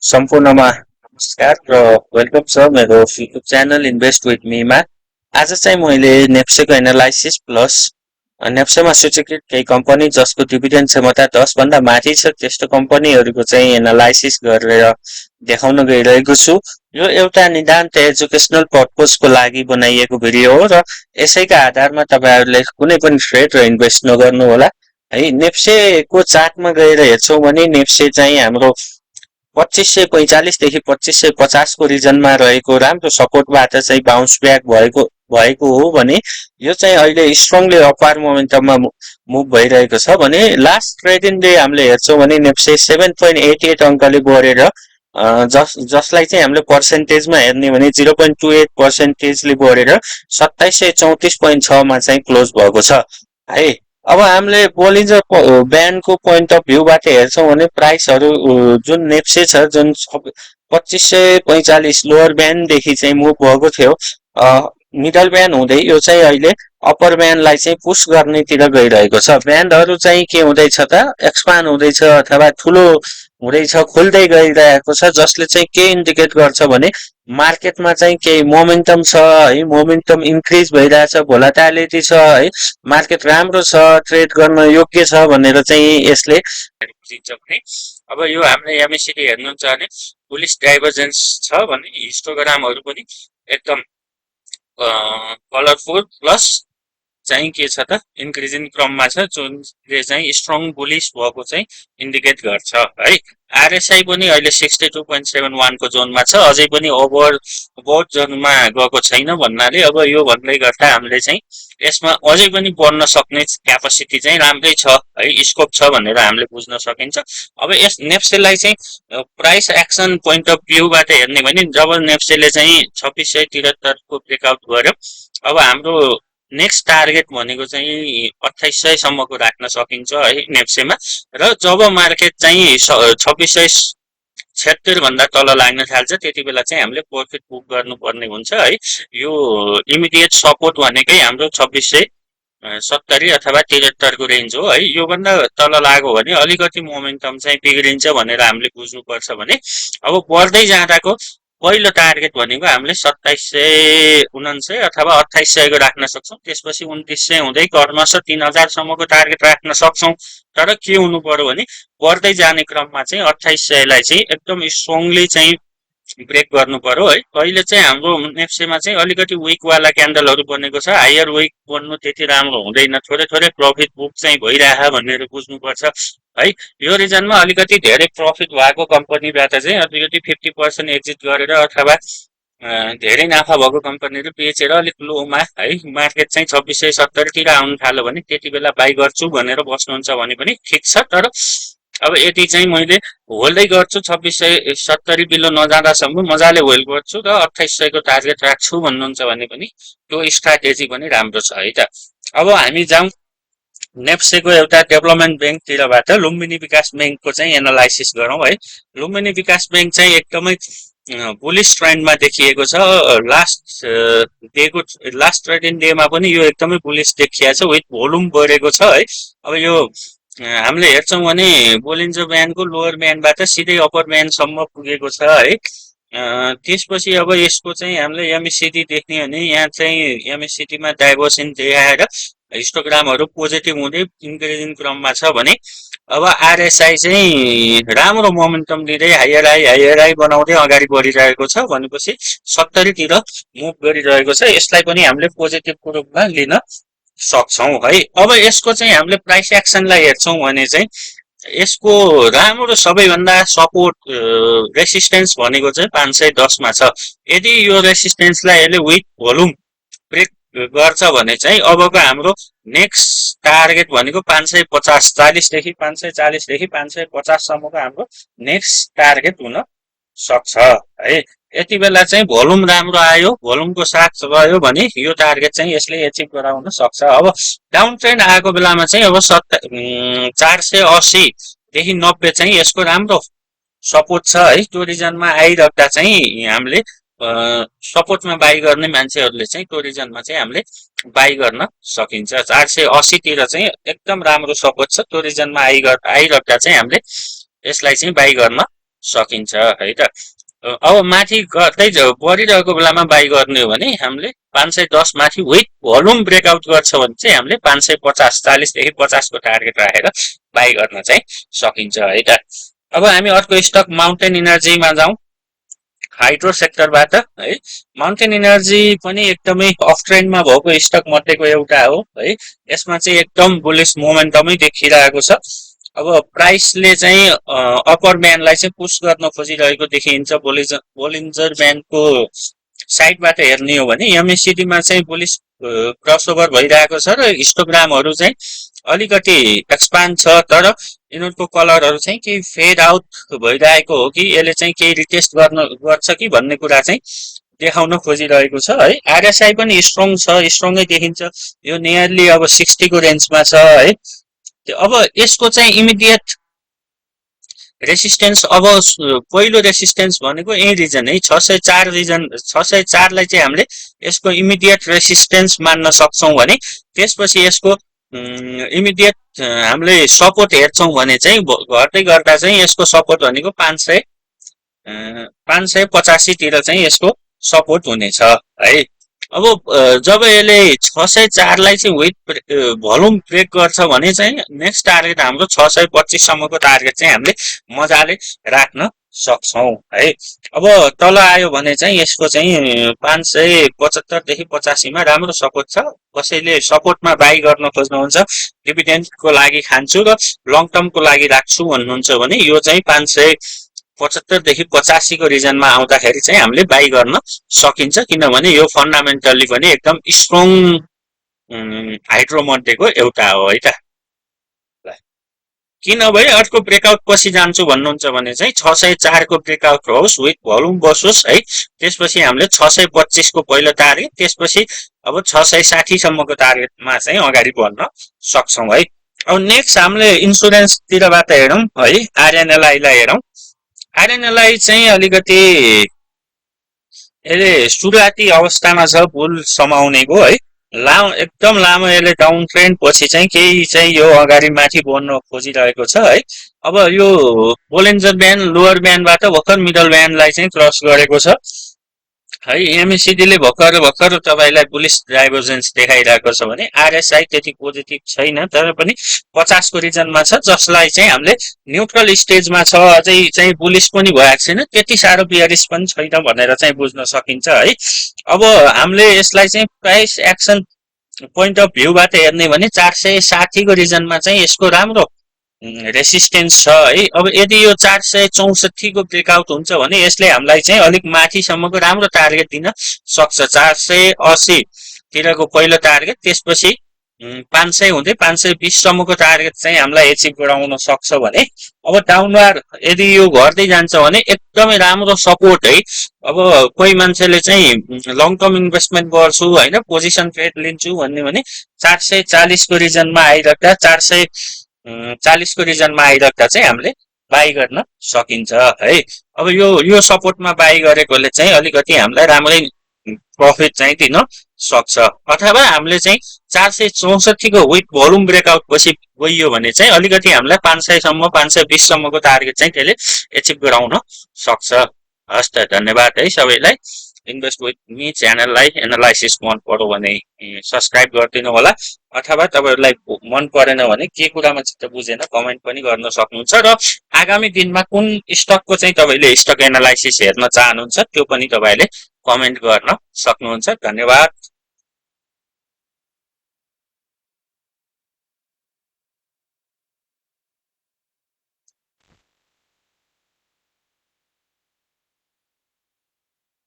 सम्पूर्णमा नमस्कार र वेलकम छ मेरो युट्युब च्यानल इन्भेस्ट विथ मीमा। आज चाहिँ मैले नेप्सेको एनालाइसिस प्लस नेप्सेमा सूचीकृत केही कम्पनी जसको डिभिडेन्ड क्षमता 10 भन्दा माथि छ त्यस्तो कम्पनीहरूको चाहिँ एनालाइसिस गरेर देखाउन गइरहेको छु। यो एउटा निदान्त एजुकेसनल पर्पजको लागि बनाइएको भिडियो हो र यसैका आधारमा तपाईहरुले कुनै पनि ट्रेड र इन्भेस्ट नगर्नु होला है। नेप्सेको चार्टमा गएर हेर्छौं भने नेप्से चाहिँ हाम्रो 2545 देखि 2550 को रिजनमा रहेको राम्रो सपोर्टबाट चाहिँ बाउन्स ब्याक भएको हो भने यो चाहिँ अहिले स्ट्रङली अपार मोमेन्टममा मुभ भइरहेको छ भने लास्ट ट्रेडिङ डे हामीले हेर्छौं भने नेप्से 7.88 अंकले बढेर जसलाई चाहिँ हामीले पर्सेन्टेजमा हेर्ने भने 0.28% ले बढेर 2734.6 मा चाहिँ क्लोज भएको छ है। अब हामीले बोलिन्जर ब्यान्डको पोइन्ट अफ भ्यूबाट हेर्छौं भने प्राइसहरु जुन नेप्से छ जुन 2545 लोअर ब्यान्डदेखि चाहिँ मुभ भएको थियो मिडल ब्यान्ड हुँदै यो चाहिँ अहिले अप्पर ब्यान्डलाई चाहिँ पुश गर्नेतिर गइरहेको छ। ब्यान्डहरु चाहिँ के हुँदैछ त एक्सपान्ड हुँदैछ अथवा ठुलो हुँदैछ खोल्दै गइरहेको छ जसले चाहिँ के इन्डिकेट गर्छ भने मार्केटमा चाहिँ केही मोमेन्टम छ है, मोमेन्टम इन्क्रिज भइरहेछ, भोलाटिलिटी छ है, मार्केट राम्रो छ, ट्रेड गर्न योग्य छ भनेर चाहिँ यसले बुझिन्छ भने अब यो हामीले एमएसिडी हेर्नुहुन्छ भने बुलिश डाइभर्जेन्स छ भने हिस्टोग्रामहरु पनि एकदम कलरफुल प्लस चाहिँ के छ त इन्क्रिजिङ क्रममा छ जुनले चाहिँ स्ट्रङ बुलिश भएको चाहिँ इन्डिकेट गर्छ है। आरएसआई पनि अहिले 62.71 को जोनमा छ, अझै पनि ओभरबोट जोनमा गएको छैन भन्नाले अब यो भन्दै गर्दा हामीले चाहिँ यसमा अझै पनि बढ्न सक्ने क्यापासिटी चाहिँ राम्रै छ है, स्कोप छ भनेर हामीले बुझ्न सकिन्छ। अब यस नेप्सेलाई चाहिँ प्राइस एक्सन पोइन्ट अफ भ्यूबाट हेर्ने भने जब नेप्सेले चाहिँ 2673 को ब्रेकआउट गर्यो अब हाम्रो नेक्स्ट टार्गेट भनेको चाहिँ 2800 सम्मको राख्न सकिन्छ है नेप्सेमा र जब मार्केट चाहिँ 2676 भन्दा तल लाग्न थाल्छ त्यति बेला चाहिँ हामीले प्रॉफिट बुक गर्नुपर्ने हुन्छ है। यो इमिडिएट सपोर्ट भनेकै हाम्रो 2670 अथवा 73 को रेन्ज हो है। यो भन्दा तल लाग्यो भने अलिकति मोमेन्टम चाहिँ बिग्रिन्छ भनेर हामीले बुझ्नुपर्छ भने अब बढ्दै जाँदाको पहिलो टार्गेट भनेको हामीले 2749 अथवा 2800 को राख्न सक्छौं, त्यसपछि 2900 हुँदै क्रमशः 3000 सम्मको टार्गेट राख्न सक्छौं। तर के हुनु पर्यो भने बढ्दै जाने क्रममा चाहिँ 2800 लाई चाहिँ एकदम स्ट्रङली चाहिँ ब्रेक गर्नु पर्यो है। अहिले चाहिँ हाम्रो नेप्सेमा चाहिँ अलिकति विक वाला क्यान्डलहरु बनेको छ, हायर विक बन्नु त्यति राम्रो हुँदैन, थोरै थोरै प्रॉफिट बुक चाहिँ भइराछ भनेर बुझ्नुपर्छ है। यो रिजनमा अलिकति धेरै प्रॉफिट भएको कम्पनीबाट चाहिँ अलिकति 50% एक्जिट गरेर अथवा धेरै नाफा भएको कम्पनीहरु बेचेर अलिक लोमा है मार्केट चाहिँ 2670 तिर आउन थाल्यो भने त्यति बेला बाइ गर्छु भनेर बस्नुहुन्छ भने पनि ठीक छ। तर अब यति चाहिँ मैले होल्दै गर्छु 2670 बिलो नजाँदासम्म मजाले होल्ड गर्छु र 2800 को टार्गेट राख्छु भन्नुहुन्छ भने पनि त्यो स्ट्र्याटेजी पनि राम्रो छ है त। अब हामी जाउँ नेप्सेको एउटा डेभलपमेन्ट बैंक तिरबाट लुम्बिनी विकास बैंकको चाहिँ एनालाइसिस गरौँ है। लुम्बिनी विकास बैंक चाहिँ एकदमै बुलिश ट्रेन्डमा देखिएको छ। लास्ट ट्रेडिङ डेमा पनि यो एकदमै बुलिश देखिएको छ, विथ भोल्युम बढेको छ है। अब यो हामीले हेर्छौं भने बोलिन्जर ब्यान्डको लोअर ब्यान्डबाट सिधै अप्पर ब्यान्डसम्म पुगेको छ है। त्यसपछि अब यसको चाहिँ हामीले एमएसिडी देख्ने भने यहाँ चाहिँ एमएसिडीमा डाइभर्सन देखाएर हिस्टोग्रामहरु पोजिटिभ हुँदै इन्क्रिजिङ क्रममा छ भने अब आरएसआई चाहिँ राम्रो मोमेन्टम दिँदै हायर हाई बनाउँदै अगाडि बढिरहेको छ भनेपछि 70 तिर मुभ गरिरहेको छ। यसलाई पनि हामीले पोजिटिभको रूपमा लिन सक्छौं है। अब यसको चाहिँ हामीले प्राइस एक्सनलाई हेर्छौं भने चाहिँ यसको राम्रो सबैभन्दा सपोर्ट रेसिस्टेन्स भनेको चाहिँ 510 मा छ। यदि यो रेसिस्टेन्सलाई यसले विथ भोल्युम ब्रेक गर्छ भने चाहिँ अबको हाम्रो नेक्स्ट टार्गेट भनेको 550 40 देखि 540 देखि 550 सम्मको हाम्रो नेक्स्ट टार्गेट हुन सक्छ है। यति बेला चाहिँ भोल्युम राम्रो आयो, भोल्युमको साथ रह्यो भने यो टार्गेट चाहिँ यसले एचिभ गराउन सक्छ। अब डाउन ट्रेन्ड आएको बेलामा चाहिँ अब 480 देखि 90 चाहिँ यसको राम्रो सपोर्ट छ है। त्यो रिजनमा आइराख्दा चाहिँ हामीले सपोर्टमा बाइ गर्ने मान्छेहरुले चाहिँ त्यो रिजनमा चाहिँ हामीले बाइ गर्न सकिन्छ। 480 तिर चाहिँ एकदम राम्रो सपोर्ट छ, त्यो रिजनमा आइराख्दा चाहिँ हामीले यसलाई चाहिँ बाइ गर्न सकिन्छ है त। अब माथि गर्दै बढिरहेको बेलामा बाई गर्ने हो भने हामीले 510 माथि विथ भोल्युम ब्रेकआउट गर्छ भने चाहिँ हामीले 550 40देखि 50 को टार्गेट राखेर बाई गर्न चाहिँ सकिन्छ है त। अब हामी अर्को स्टक माउन्टेन इनर्जीमा जाउँ, हाइड्रो सेक्टरबाट है। माउन्टेन इनर्जी पनि एकदमै अफ ट्रेन्डमा भएको स्टक मध्येको एउटा हो है। यसमा चाहिँ एकदम बुलिस मोमेन्टमै देखिरहेको छ। अब प्राइसले चाहिँ अप्पर ब्यान्डलाई चाहिँ पुश गर्न खोजिरहेको देखिन्छ। बोलिन्जर ब्यान्डको साइडबाट हेर्ने हो भने एमएसिडीमा चाहिँ बुलिस क्रसओभर भइरहेको छ र हिस्टोग्रामहरू चाहिँ अलिकति एक्सपान्ड छ, तर यिनीहरूको कलरहरू चाहिँ केही फेड आउट भइरहेको हो कि यसले चाहिँ केही रिटेस्ट गर्छ कि भन्ने कुरा चाहिँ देखाउन खोजिरहेको छ है। आरएसआई पनि स्ट्रङ छ, स्ट्रङै देखिन्छ। यो नियरली अब 60 को रेन्जमा छ है। अब यसको चाहिँ इमिडिएट रेसिस्टेन्स, अब पहिलो रेसिस्टेन्स भनेको यही रिजन है 604 रिजन। 604 लाई चाहिँ हामीले यसको इमिडिएट रेसिस्टेन्स मान्न सक्छौं भने त्यसपछि यसको इमिडिएट हामीले सपोर्ट हेर्छौं भने चाहिँ घट्दै गर्दा चाहिँ यसको सपोर्ट भनेको 585 तिर चाहिँ यसको सपोर्ट हुनेछ है। अब जब यसले 604 लाई चाहिँ विथ भोल्युम ब्रेक गर्छ भने चाहिँ नेक्स्ट टार्गेट हाम्रो 625 सम्मको टार्गेट चाहिँ हामीले मजाले राख्न सक्छौं है। अब तल आयो भने चाहिँ यसको चाहिँ 575 देखि 85 मा राम्रो सपोर्ट छ। कसैले सपोर्टमा बाई गर्न खोज्नुहुन्छ, डिभिडेन्डको लागि खान्छु र लङ टर्मको लागि राख्छु भन्नुहुन्छ भने यो चाहिँ 575 देखि 85 को रिजनमा आउँदाखेरि चाहिँ हामीले बाई गर्न सकिन्छ, किनभने यो फन्डामेन्टली पनि एकदम स्ट्रङ हाइड्रो मध्येको एउटा हो है त। किन भए अर्को ब्रेकआउट पछि जान्छु भन्नुहुन्छ भने चाहिँ 604 को ब्रेकआउट होस् विथ भोल्युम बसोस् है। त्यसपछि हामीले 625 को पहिलो टार्गेट, त्यसपछि अब 660 सम्मको टार्गेटमा चाहिँ अगाडि बढ्न सक्छौं है। अब नेक्स्ट हामीले इन्सुरेन्स तिरबाट हेरौं है, आरएनएलआई लाई हेरौं। आरएनएलआई चाहिँ अलिकति यसले सुरुवाती अवस्थामा छ बुल समाउनेको है। एकदम लामो यसले डाउन ट्रेन्ड पछि चाहिँ केही चाहिँ यो अगाडि माथि बढ्न खोजिरहेको छ है। अब यो बोलिन्जर ब्यान्ड लोअर ब्यान्डबाट भर्खर मिडल ब्यान्डलाई चाहिँ क्रस गरेको छ है। एमएसिडीले भर्खर तपाईलाई बुलिस डाइभर्जेन्स देखाइरहेको छ भने आरएसआई त्यति पोजिटिभ छैन, तर पनि 50 को रिजनमा छ, जसलाई चाहिँ हामीले न्युट्रल स्टेजमा छ, अझै चाहिँ बुलिस पनि भएको छैन, त्यति साह्रो बियरिस पनि छैन भनेर चाहिँ बुझ्न सकिन्छ है। अब हामीले यसलाई चाहिँ प्राइस एक्सन पोइन्ट अफ भ्यूबाट हेर्ने भने 460 को रिजनमा चाहिँ यसको राम्रो रेसिस्टेन्स छ है। अब यदि यो 464 को ब्रेकआउट हुन्छ भने यसले हामीलाई चाहिँ अलिक माथिसम्मको राम्रो टार्गेट दिन सक्छ। 480 तिरको पहिलो टार्गेट, त्यसपछि 500 हुँदै 520 सम्मको टार्गेट चाहिँ हामीलाई एचिभ गराउन सक्छ भने अब डाउनवार्ड यदि यो घट्दै जान्छ भने एकदमै राम्रो सपोर्ट है। अब कोही मान्छेले चाहिँ लङ टर्म इन्भेस्टमेन्ट गर्छु हैन, पोजिसन ट्रेड लिन्छु भन्ने भने 440 को रिजनमा आइराख्दा 440 को रिजनमा आइराख्दा चाहिँ हामीले बाई गर्न सकिन्छ है। अब यो सपोर्टमा बाई गरेकोले चाहिँ अलिकति हामीलाई राम्रै प्रफिट चाहिँ दिन सक्छ। अथवा हामीले चाहिँ 464 को विथ भोल्युम ब्रेकआउट पछि गइयो भने चाहिँ अलिकति हामीलाई 500 सम्म 520 सम्मको टार्गेट चाहिँ त्यसले एचिभ गराउन सक्छ। हस् त, धन्यवाद है सबैलाई। इन्भेस्ट विथ मी च्यानललाई एनालाइसिस मन पर्यो भने सब्स्क्राइब गरिदिनु होला, अथवा तपाईहरुलाई मन परेन भने के कुरामा चित्त बुझेन कमेन्ट पनि गर्न सक्नुहुन्छ, र आगामी दिनमा कुन स्टकको चाहिँ तपाईले स्टक एनालाइसिस हेर्न चाहनुहुन्छ त्यो पनि तपाईले कमेन्ट गर्न सक्नुहुन्छ। धन्यवाद।